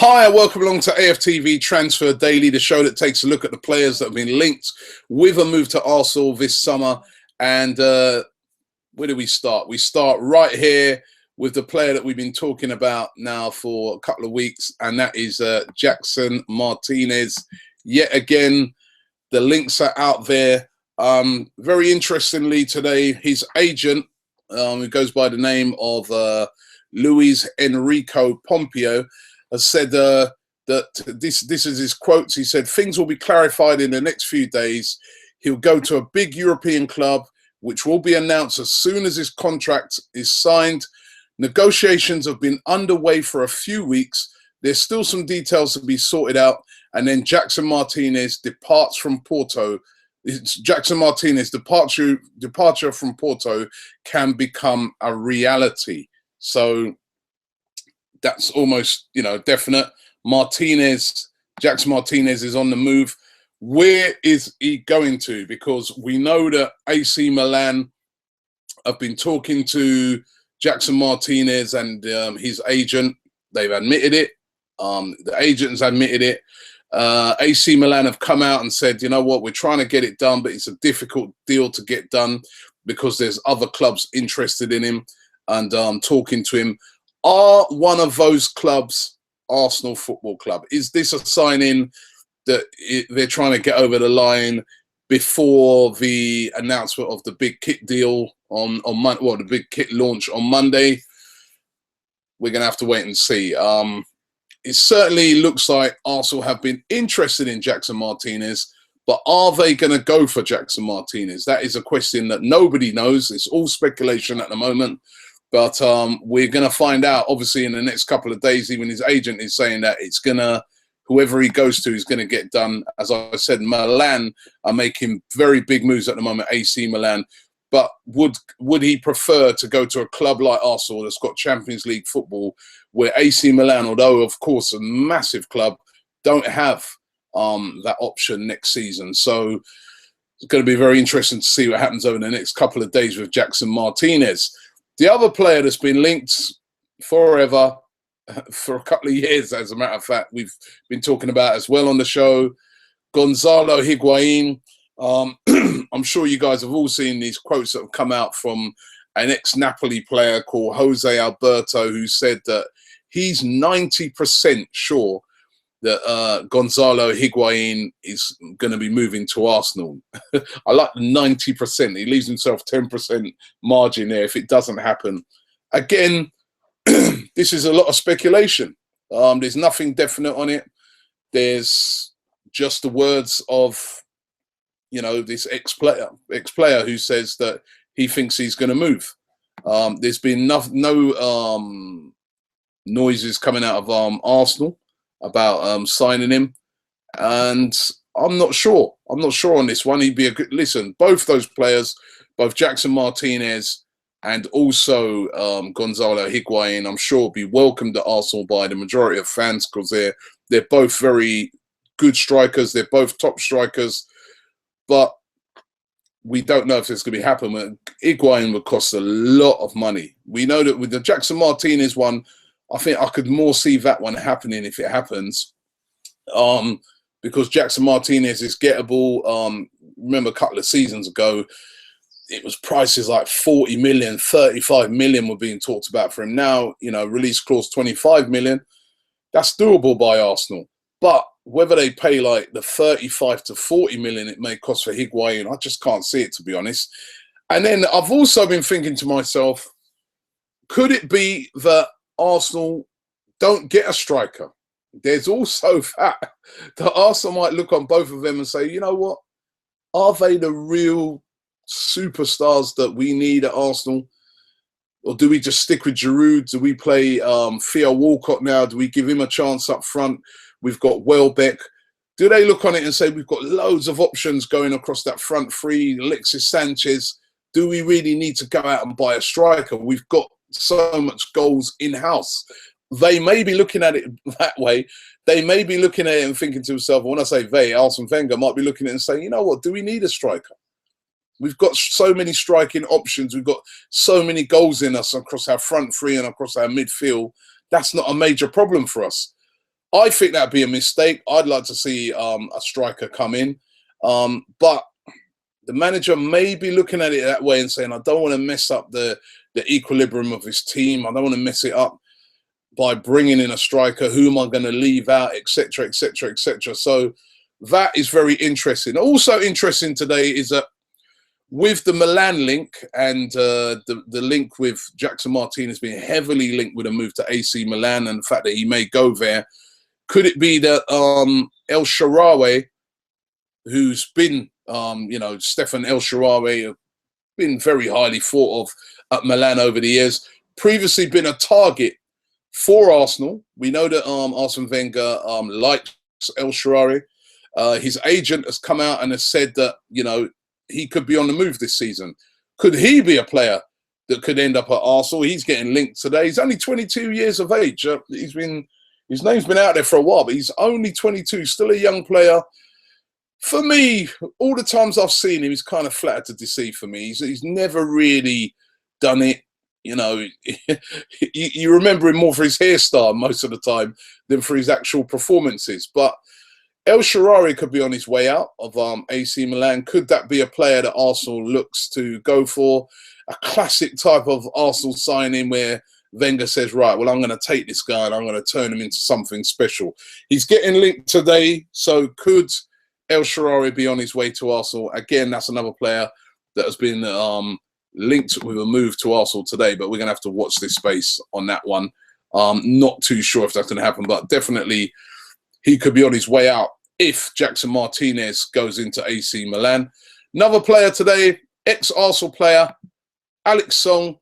Hi, welcome along to AFTV Transfer Daily, the show that takes a look at the players that have been linked with a move to Arsenal this summer. And where do we start? We start right here with the player that we've been talking about now for a couple of weeks, and that is Jackson Martinez. Yet again, the links are out there. Very interestingly today, his agent, who goes by the name of Luis Enrico Pompeo, has said that this is his quotes. He said, "Things will be clarified in the next few days. He'll go to a big European club, which will be announced as soon as his contract is signed. Negotiations have been underway for a few weeks. There's still some details to be sorted out. And then Jackson Martinez departs from Porto. Jackson Martinez departure from Porto can become a reality." So that's almost, definite. Jackson Martinez is on the move. Where is he going to? Because we know that AC Milan have been talking to Jackson Martinez and his agent. They've admitted it. The agents admitted it. AC Milan have come out and said, you know what, we're trying to get it done, but it's a difficult deal to get done because there's other clubs interested in him and talking to him. Are one of those clubs Arsenal Football Club? Is this a signing that they're trying to get over the line before the announcement of the big kit deal on Monday? Well, the big kit launch on Monday. We're going to have to wait and see. It certainly looks like Arsenal have been interested in Jackson Martinez, but are they going to go for Jackson Martinez? That is a question that nobody knows. It's all speculation at the moment. But we're going to find out, obviously, in the next couple of days. Even his agent is saying that it's going to, whoever he goes to is going to get done. As I said, Milan are making very big moves at the moment, AC Milan. But would he prefer to go to a club like Arsenal that's got Champions League football, where AC Milan, although, of course, a massive club, don't have that option next season? So it's going to be very interesting to see what happens over the next couple of days with Jackson Martinez. The other player that's been linked forever, for a couple of years, as a matter of fact, we've been talking about as well on the show, Gonzalo Higuain. I'm sure you guys have all seen these quotes that have come out from an ex-Napoli player called Jose Alberto, who said that he's 90% sure that Gonzalo Higuain is going to be moving to Arsenal. I like the 90%. He leaves himself 10% margin there if it doesn't happen. Again, this is a lot of speculation. There's nothing definite on it. There's just the words of, this ex-player who says that he thinks he's going to move. There's been no noises coming out of Arsenal about signing him, and I'm not sure. I'm not sure on this one. He'd be a good listen. Both those players, both Jackson Martinez and also Gonzalo Higuain, I'm sure will be welcomed at Arsenal by the majority of fans because they're both very good strikers. They're both top strikers, but we don't know if this is going to be happening. Higuain would cost a lot of money. We know that with the Jackson Martinez one, I think I could more see that one happening if it happens, because Jackson Martinez is gettable. Remember a couple of seasons ago, it was prices like 40 million, 35 million were being talked about for him. Now, release clause 25 million. That's doable by Arsenal. But whether they pay like the 35 to 40 million it may cost for Higuain, I just can't see it, to be honest. And then I've also been thinking to myself, could it be that Arsenal don't get a striker? There's also that Arsenal might look on both of them and say, you know what? Are they the real superstars that we need at Arsenal? Or do we just stick with Giroud? Do we play Theo Walcott now? Do we give him a chance up front? We've got Welbeck. Do they look on it and say, we've got loads of options going across that front three, Alexis Sanchez? Do we really need to go out and buy a striker? We've got so much goals in-house. They may be looking at it that way. They may be looking at it and thinking to themselves, when I say they, Arsene Wenger might be looking at it and saying, you know what, do we need a striker? We've got so many striking options. We've got so many goals in us across our front three and across our midfield. That's not a major problem for us. I think that'd be a mistake. I'd like to see a striker come in, but the manager may be looking at it that way and saying, I don't want to mess up the equilibrium of his team. I don't want to mess it up by bringing in a striker. Who am I going to leave out, etc., etc., etc. So that is very interesting. Also interesting today is that with the Milan link and the link with Jackson Martinez being heavily linked with a move to AC Milan and the fact that he may go there, could it be that El Shaarawy, who's been, Stephan El Shaarawy, been very highly thought of at Milan over the years, previously been a target for Arsenal. We know that Arsene Wenger likes El Shaarawy. His agent has come out and has said that, he could be on the move this season. Could he be a player that could end up at Arsenal? He's getting linked today. He's only 22 years of age. His name's been out there for a while, but he's only 22, still a young player. For me, all the times I've seen him, he's kind of flattered to deceive for me. He's never really done it. You remember him more for his hairstyle most of the time than for his actual performances. But El Shaarawy could be on his way out of AC Milan. Could that be a player that Arsenal looks to go for? A classic type of Arsenal signing where Wenger says, right, well, I'm going to take this guy and I'm going to turn him into something special. He's getting linked today, so could El Shaarawy be on his way to Arsenal? Again, that's another player that has been linked with a move to Arsenal today, but we're going to have to watch this space on that one. Not too sure if that's going to happen, but definitely he could be on his way out if Jackson Martinez goes into AC Milan. Another player today, ex-Arsenal player, Alex Song,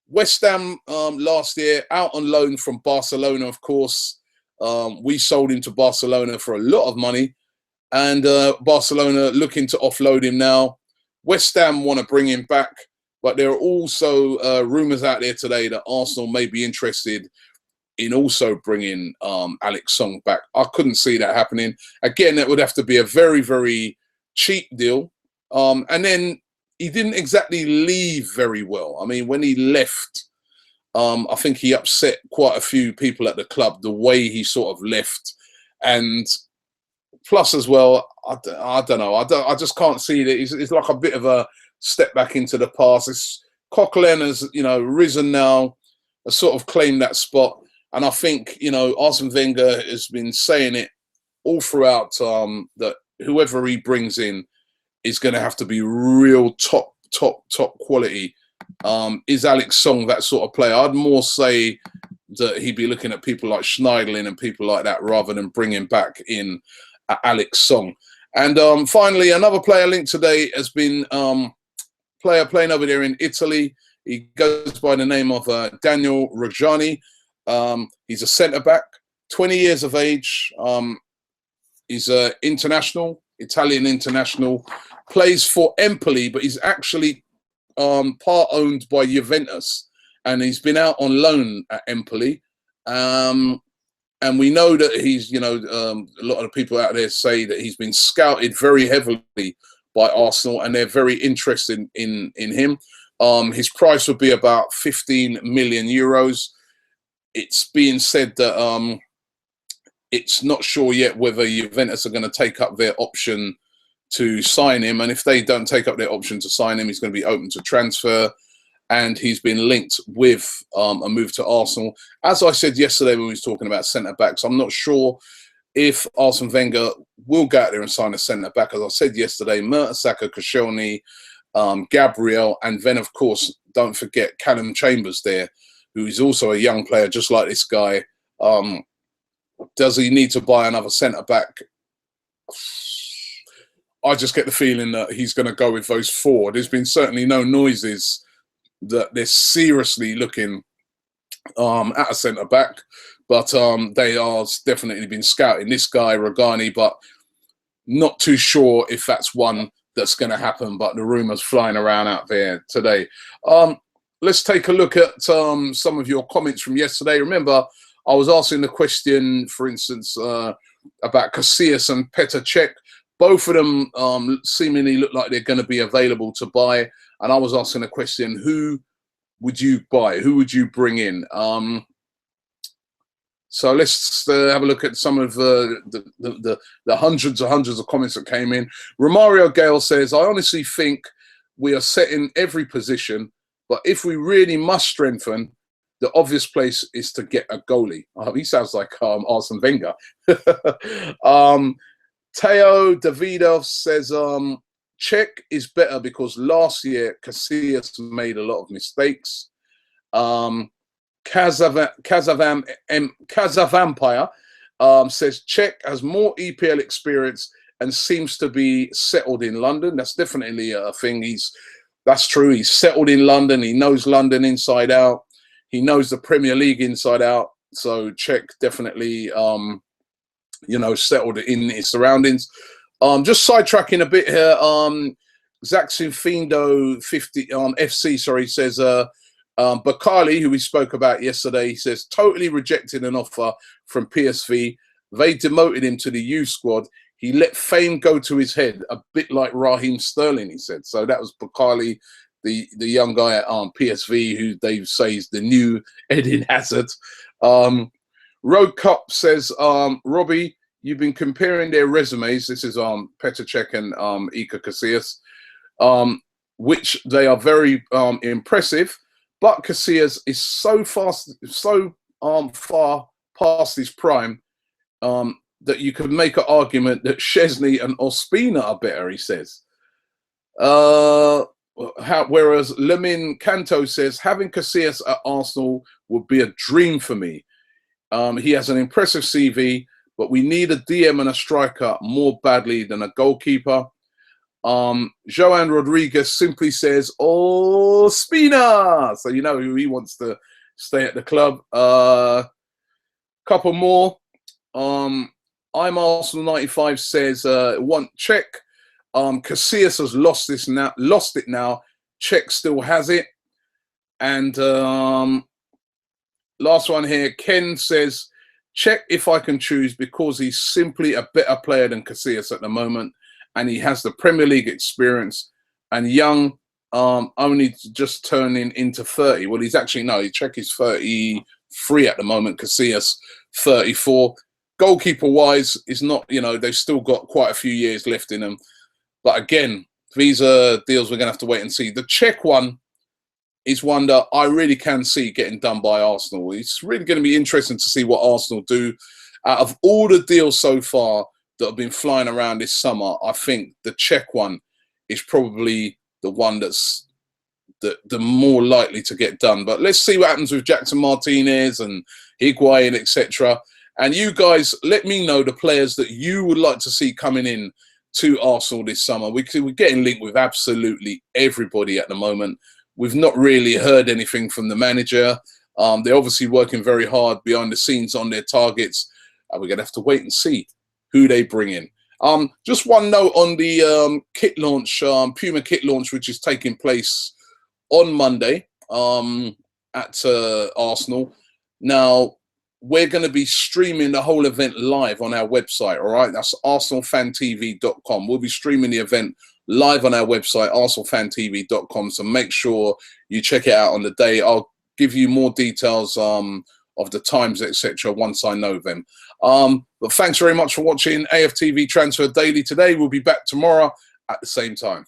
West Ham last year, out on loan from Barcelona, of course. We sold him to Barcelona for a lot of money, and Barcelona looking to offload him now. West Ham want to bring him back, but there are also rumours out there today that Arsenal may be interested in also bringing Alex Song back. I couldn't see that happening. Again, it would have to be a very, very cheap deal. And then he didn't exactly leave very well. I mean, when he left, I think he upset quite a few people at the club, the way he sort of left. And plus as well, I don't know. I just can't see that. It's like a bit of a step back into the past. Coquelin has, risen now, has sort of claimed that spot. And I think, Arsene Wenger has been saying it all throughout that whoever he brings in is going to have to be real top quality. Is Alex Song that sort of player? I'd more say that he'd be looking at people like Schneiderlin and people like that rather than bringing back in Alex Song. And finally, another player linked today has been player playing over there in Italy. He goes by the name of Daniele Rugani. He's a centre-back, 20 years of age. He's an international, Italian international, plays for Empoli, but he's actually part owned by Juventus, and he's been out on loan at Empoli. And we know that he's, a lot of the people out there say that he's been scouted very heavily by Arsenal, and they're very interested in him. His price would be about 15 million euros. It's being said that it's not sure yet whether Juventus are going to take up their option to sign him. And if they don't take up their option to sign him, he's going to be open to transfer. And he's been linked with a move to Arsenal. As I said yesterday when we was talking about centre-backs, I'm not sure if Arsene Wenger will go out there and sign a centre-back. As I said yesterday, Mertesacker, Koscielny, Gabriel, and then, of course, don't forget Callum Chambers there, who is also a young player, just like this guy. Does he need to buy another centre-back? I just get the feeling that he's going to go with those four. There's been certainly no noises that they're seriously looking at a centre-back, but they are definitely been scouting this guy, Rugani, but not too sure if that's one that's going to happen, but the rumours flying around out there today. Let's take a look at some of your comments from yesterday. Remember, I was asking the question, for instance, about Casillas and Petr Cech. Both of them seemingly look like they're going to be available to buy. And I was asking the question, who would you buy? Who would you bring in? So let's have a look at some of the hundreds of comments that came in. Romario Gale says, I honestly think we are set in every position, but if we really must strengthen, the obvious place is to get a goalie. He sounds like Arsene Wenger. Teo Davidov says, Czech is better because last year Casillas made a lot of mistakes. Kazavampire says Czech has more EPL experience and seems to be settled in London. That's definitely a thing. That's true. He's settled in London. He knows London inside out. He knows the Premier League inside out. So Czech definitely, settled in his surroundings. Just sidetracking a bit here. Zaxin Findo 50 FC, sorry, says Bakali, who we spoke about yesterday, he says totally rejected an offer from PSV. They demoted him to the U squad. He let fame go to his head, a bit like Raheem Sterling, he said. So that was Bakali, the young guy at PSV, who they say is the new Eden Hazard. Road Cup says, Robbie, you've been comparing their resumes. This is Petr Cech and Iker Casillas, which they are very impressive. But Casillas is so far past his prime that you could make an argument that Szczesny and Ospina are better, he says. Whereas Lemin Canto says, having Casillas at Arsenal would be a dream for me. He has an impressive CV, but we need a DM and a striker more badly than a goalkeeper. Joan Rodriguez simply says, "Oh, Spina!" So you know he wants to stay at the club. Couple more. I'm Arsenal 95 says, "Want Czech? Casillas has lost it now. Czech still has it." And last one here. Ken says, "Czech if I can choose because he's simply a better player than Casillas at the moment." And he has the Premier League experience, and young, only just turning into 30. Well, he's actually, no, Czech is 33 at the moment, Casillas 34. Goalkeeper-wise, is not, they've still got quite a few years left in them. But again, these are deals we're going to have to wait and see. The Czech one is one that I really can see getting done by Arsenal. It's really going to be interesting to see what Arsenal do. Out of all the deals so far that have been flying around this summer, I think the Czech one is probably the one that's the more likely to get done. But let's see what happens with Jackson Martinez and Higuain, etc. And you guys, let me know the players that you would like to see coming in to Arsenal this summer. We're getting linked with absolutely everybody at the moment. We've not really heard anything from the manager. They're obviously working very hard behind the scenes on their targets. We're going to have to wait and see who they bring in. Just one note on the kit launch, Puma kit launch, which is taking place on Monday at Arsenal. Now, we're going to be streaming the whole event live on our website, all right? That's arsenalfantv.com. We'll be streaming the event live on our website, arsenalfantv.com, so make sure you check it out on the day. I'll give you more details of the times, etc., once I know them. But thanks very much for watching AFTV Transfer Daily today. We'll be back tomorrow at the same time.